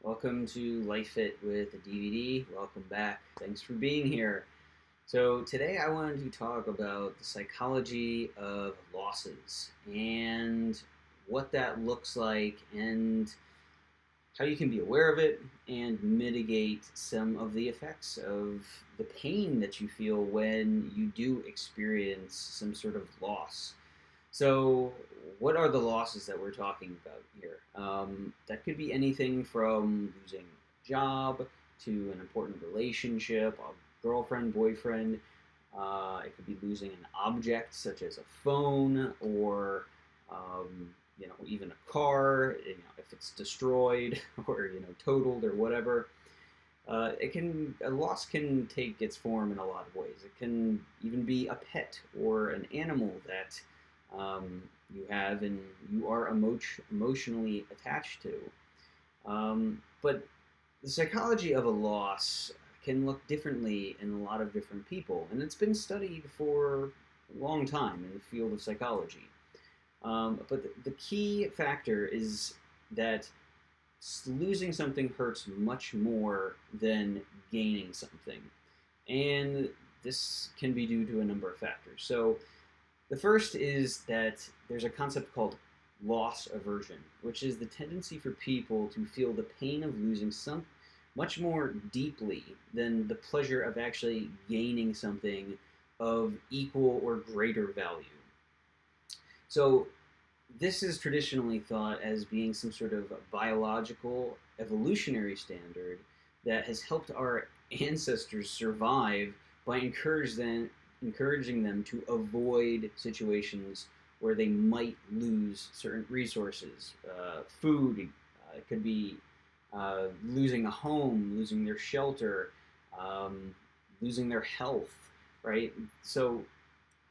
Welcome to Life Fit with a DVD. Welcome back. Thanks for being here. So, today I wanted to talk about the psychology of losses and what that looks like and how you can be aware of it and mitigate some of the effects of the pain that you feel when you do experience some sort of loss. So, what are the losses that we're talking about here? That could be anything from losing a job to an important relationship, a girlfriend, boyfriend. It could be losing an object such as a phone or, even a car. If it's destroyed or totaled or whatever. A loss can take its form in a lot of ways. It can even be a pet or an animal that you have and you are emotionally attached to. But the psychology of a loss can look differently in a lot of different people, and it's been studied for a long time in the field of psychology. But the key factor is that losing something hurts much more than gaining something. And this can be due to a number of factors. So, the first is that there's a concept called loss aversion, which is the tendency for people to feel the pain of losing some much more deeply than the pleasure of actually gaining something of equal or greater value. So this is traditionally thought as being some sort of biological evolutionary standard that has helped our ancestors survive by encouraging them to avoid situations where they might lose certain resources. Food, it could be losing a home, losing their shelter, um, losing their health, right? So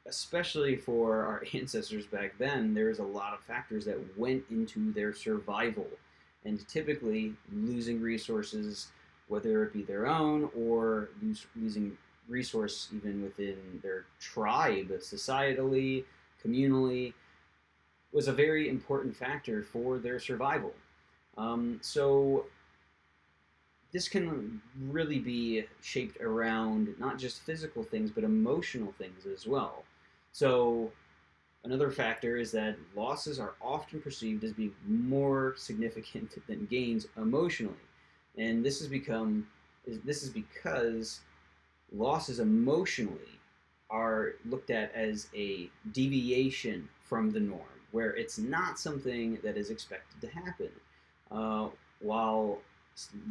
especially for our ancestors back then, there's a lot of factors that went into their survival. And typically, losing resources, whether it be their own or losing resource even within their tribe, societally, communally, was a very important factor for their survival. So this can really be shaped around not just physical things, but emotional things as well. So, another factor is that losses are often perceived as being more significant than gains emotionally. And this is because losses emotionally are looked at as a deviation from the norm, where it's not something that is expected to happen. While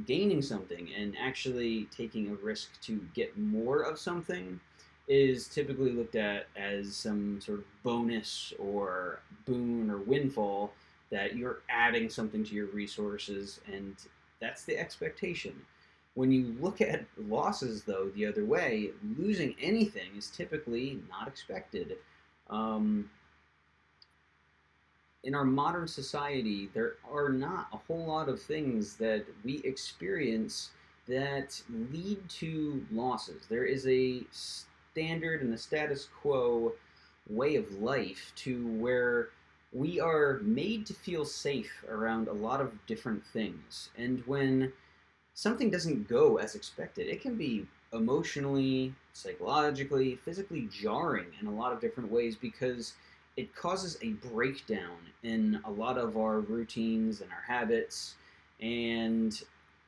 gaining something and actually taking a risk to get more of something is typically looked at as some sort of bonus or boon or windfall that you're adding something to your resources, and that's the expectation. When you look at losses, though, the other way, losing anything is typically not expected. Um, in our modern society, there are not a whole lot of things that we experience that lead to losses. There is a standard and a status quo way of life to where we are made to feel safe around a lot of different things. And when something doesn't go as expected, it can be emotionally, psychologically, physically jarring in a lot of different ways because it causes a breakdown in a lot of our routines and our habits, and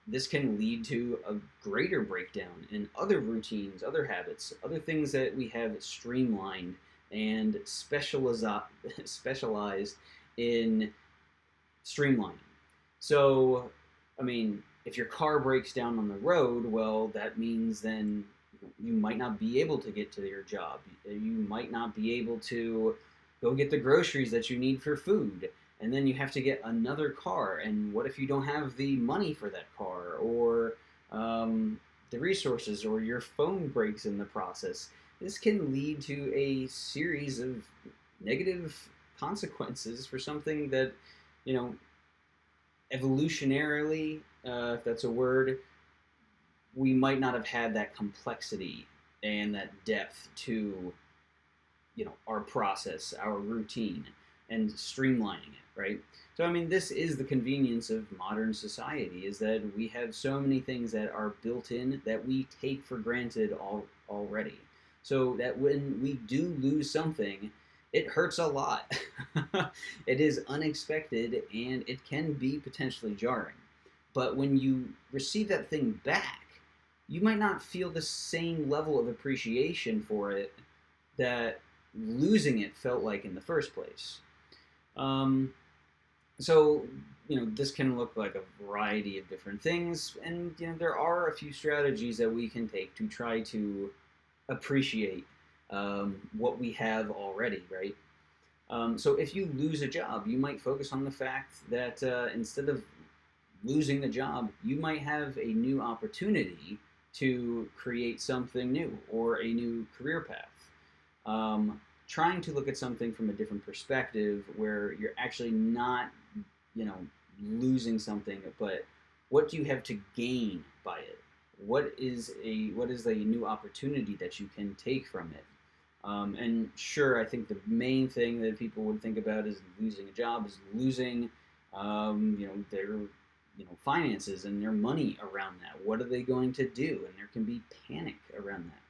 this can lead to a greater breakdown in other routines, other habits, other things that we have streamlined and specialized in streamlining. So, I mean, if your car breaks down on the road, well, that means then you might not be able to get to your job. You might not be able to go get the groceries that you need for food. And then you have to get another car. And what if you don't have the money for that car or the resources, or your phone breaks in the process? This can lead to a series of negative consequences for something that, you know, evolutionarily, if that's a word, we might not have had that complexity and that depth to our process, our routine. and streamlining it, right? So, I mean, this is the convenience of modern society, is that we have so many things that are built in that we take for granted already. So that when we do lose something, it hurts a lot. It is unexpected and it can be potentially jarring. But when you receive that thing back, you might not feel the same level of appreciation for it that losing it felt like in the first place. Um, so, this can look like a variety of different things, and there are a few strategies that we can take to try to appreciate what we have already, right? So if you lose a job, you might focus on the fact that instead of losing the job, you might have a new opportunity to create something new or a new career path. Trying to look at something from a different perspective where you're actually not, you know, losing something, but what do you have to gain by it? What is a new opportunity that you can take from it? And sure, I think the main thing that people would think about is losing a job is losing, their, finances and their money around that. What are they going to do? And there can be panic around that.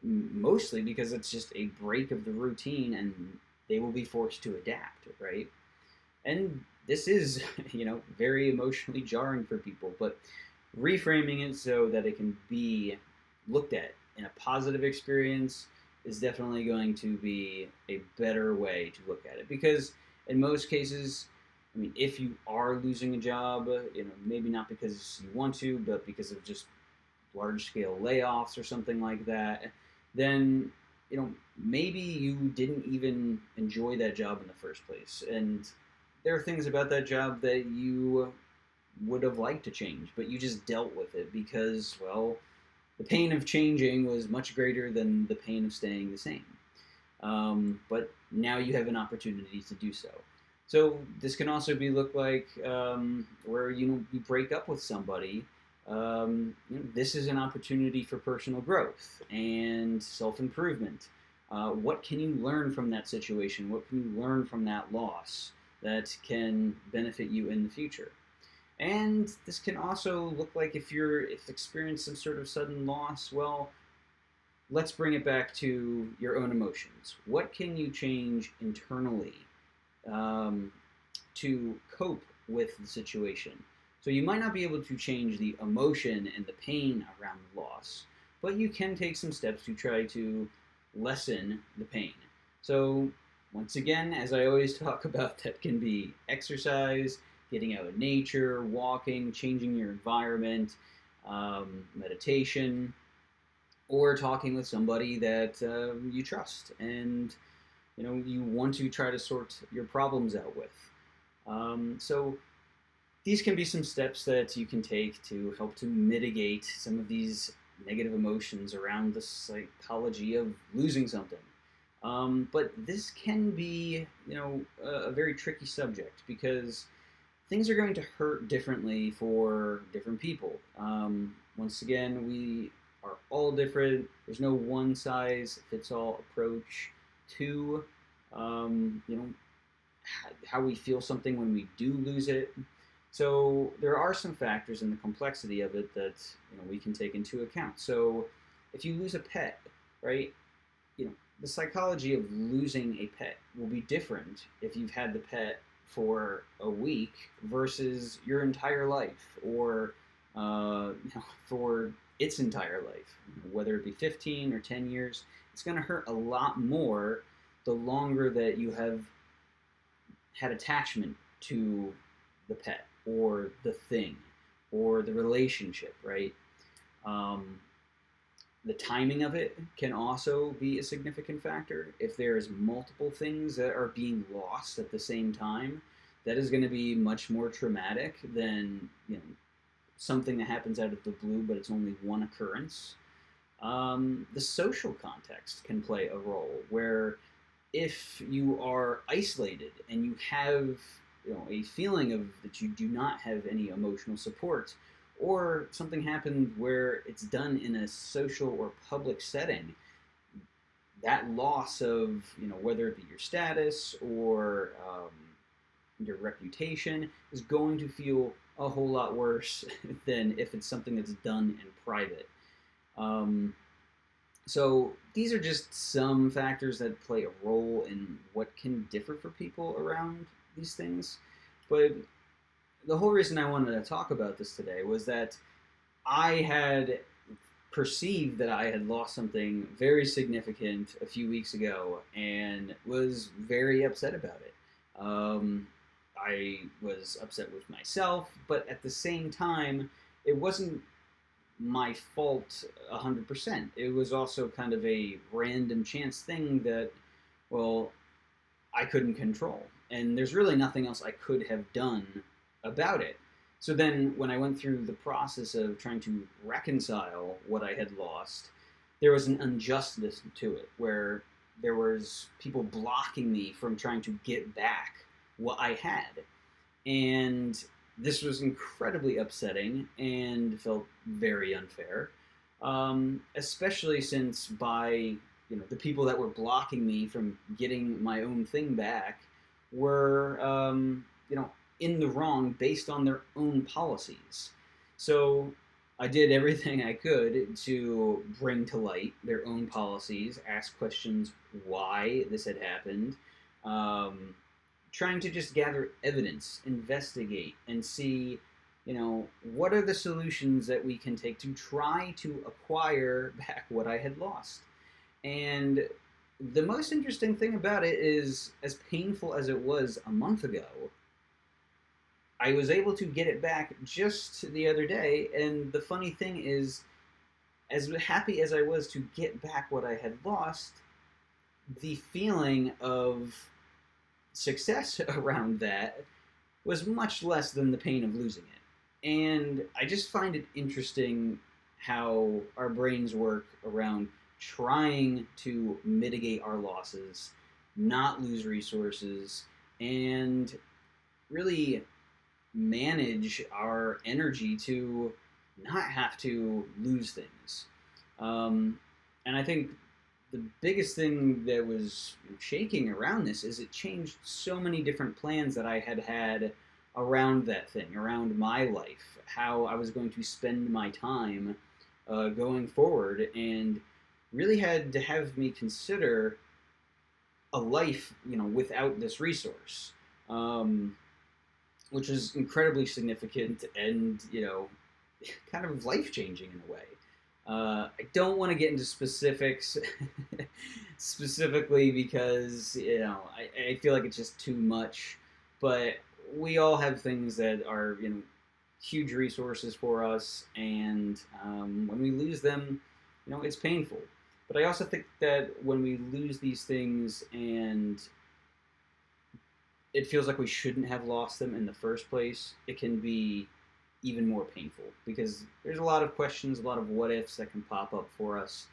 Mostly because it's just a break of the routine, and they will be forced to adapt, right? And this is, very emotionally jarring for people. But reframing it so that it can be looked at in a positive experience is definitely going to be a better way to look at it, because in most cases, I mean, if you are losing a job, maybe not because you want to, but because of just large scale layoffs or something like that, then maybe you didn't even enjoy that job in the first place, and there are things about that job that you would have liked to change, but you just dealt with it because, well, the pain of changing was much greater than the pain of staying the same. But now you have an opportunity to do so. So this can also be look like where you break up with somebody. This is an opportunity for personal growth and self-improvement. What can you learn from that situation? What can you learn from that loss that can benefit you in the future? And this can also look like if experiencing some sort of sudden loss, well, let's bring it back to your own emotions. What can you change internally to cope with the situation? So you might not be able to change the emotion and the pain around the loss, but you can take some steps to try to lessen the pain. So once again, as I always talk about, that can be exercise, getting out in nature, walking, changing your environment, meditation, or talking with somebody that you trust and you want to try to sort your problems out with. So these can be some steps that you can take to help to mitigate some of these negative emotions around the psychology of losing something. But this can be, a very tricky subject, because things are going to hurt differently for different people. Once again, we are all different. There's no one size fits all approach to, how we feel something when we do lose it. So there are some factors in the complexity of it that we can take into account. So if you lose a pet, right, the psychology of losing a pet will be different if you've had the pet for a week versus your entire life, or for its entire life, whether it be 15 or 10 years. It's going to hurt a lot more the longer that you have had attachment to the pet or the thing or the relationship, right? The timing of it can also be a significant factor. If there's multiple things that are being lost at the same time, that is going to be much more traumatic than something that happens out of the blue, but it's only one occurrence. The social context can play a role, where if you are isolated and you have a feeling of that you do not have any emotional support, or something happened where it's done in a social or public setting, that loss of, whether it be your status or your reputation is going to feel a whole lot worse than if it's something that's done in private. Um, so these are just some factors that play a role in what can differ for people around these things. But the whole reason I wanted to talk about this today was that I had perceived that I had lost something very significant a few weeks ago and was very upset about it. I was upset with myself, but at the same time, it wasn't my fault 100%. It was also kind of a random chance thing that, well, I couldn't control. And there's really nothing else I could have done about it. So then, when I went through the process of trying to reconcile what I had lost, there was an unjustness to it, where there was people blocking me from trying to get back what I had. And this was incredibly upsetting and felt very unfair, especially since by the people that were blocking me from getting my own thing back were in the wrong based on their own policies. So I did everything I could to bring to light their own policies, ask questions why this had happened, um, trying to just gather evidence, investigate, and see, what are the solutions that we can take to try to acquire back what I had lost. And the most interesting thing about it is, as painful as it was a month ago, I was able to get it back just the other day. And the funny thing is, as happy as I was to get back what I had lost, the feeling of success around that was much less than the pain of losing it. And I just find it interesting how our brains work around trying to mitigate our losses, not lose resources, and really manage our energy to not have to lose things. And I think the biggest thing that was shaking around this is it changed so many different plans that I had had around that thing, around my life, how I was going to spend my time going forward, and really had to have me consider a life, without this resource, which is incredibly significant and, kind of life changing in a way. I don't want to get into specifics specifically because, I feel like it's just too much. But we all have things that are, huge resources for us. And when we lose them, it's painful. But I also think that when we lose these things and it feels like we shouldn't have lost them in the first place, it can be even more painful because there's a lot of questions, a lot of what ifs that can pop up for us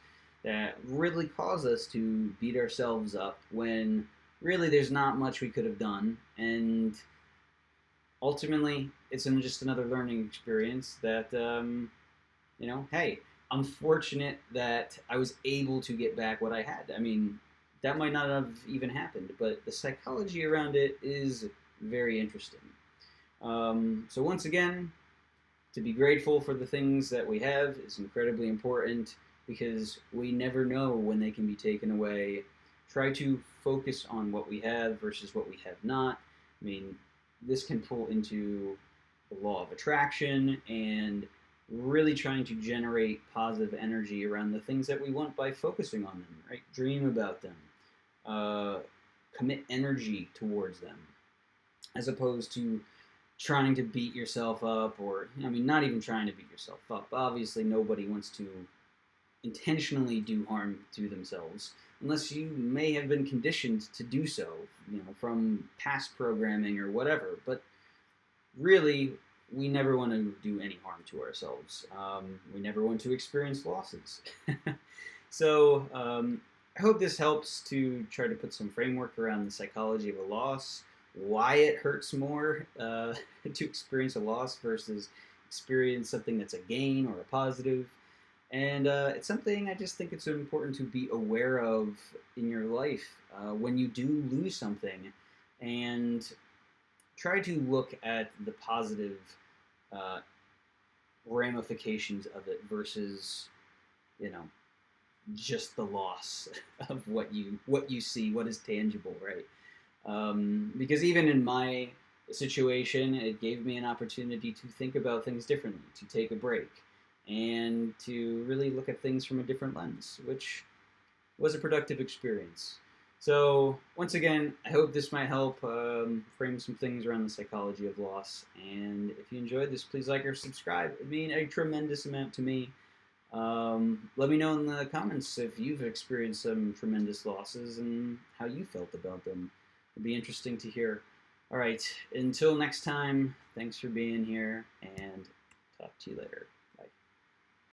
that really cause us to beat ourselves up when really there's not much we could have done. And ultimately, it's just another learning experience that, hey, I'm fortunate that I was able to get back what I had. I mean, that might not have even happened, but the psychology around it is very interesting. So once again, to be grateful for the things that we have is incredibly important because we never know when they can be taken away. Try to focus on what we have versus what we have not. I mean, this can pull into the law of attraction and really trying to generate positive energy around the things that we want by focusing on them, right? Dream about them. Commit energy towards them, as opposed to trying to beat yourself up, or not even trying to beat yourself up. Obviously, nobody wants to intentionally do harm to themselves, unless you may have been conditioned to do so, from past programming or whatever. But really, we never want to do any harm to ourselves. We never want to experience losses. So I hope this helps to try to put some framework around the psychology of a loss, why it hurts more to experience a loss versus experience something that's a gain or a positive. And it's something I just think it's important to be aware of in your life when you do lose something, and try to look at the positive uh, ramifications of it versus, you know, just the loss of what you see, what is tangible, right? Because even in my situation, it gave me an opportunity to think about things differently, to take a break, and to really look at things from a different lens, which was a productive experience. So, once again, I hope this might help frame some things around the psychology of loss. And if you enjoyed this, please like or subscribe. It would mean a tremendous amount to me. Let me know in the comments if you've experienced some tremendous losses and how you felt about them. It'd be interesting to hear. All right, until next time, thanks for being here, and talk to you later.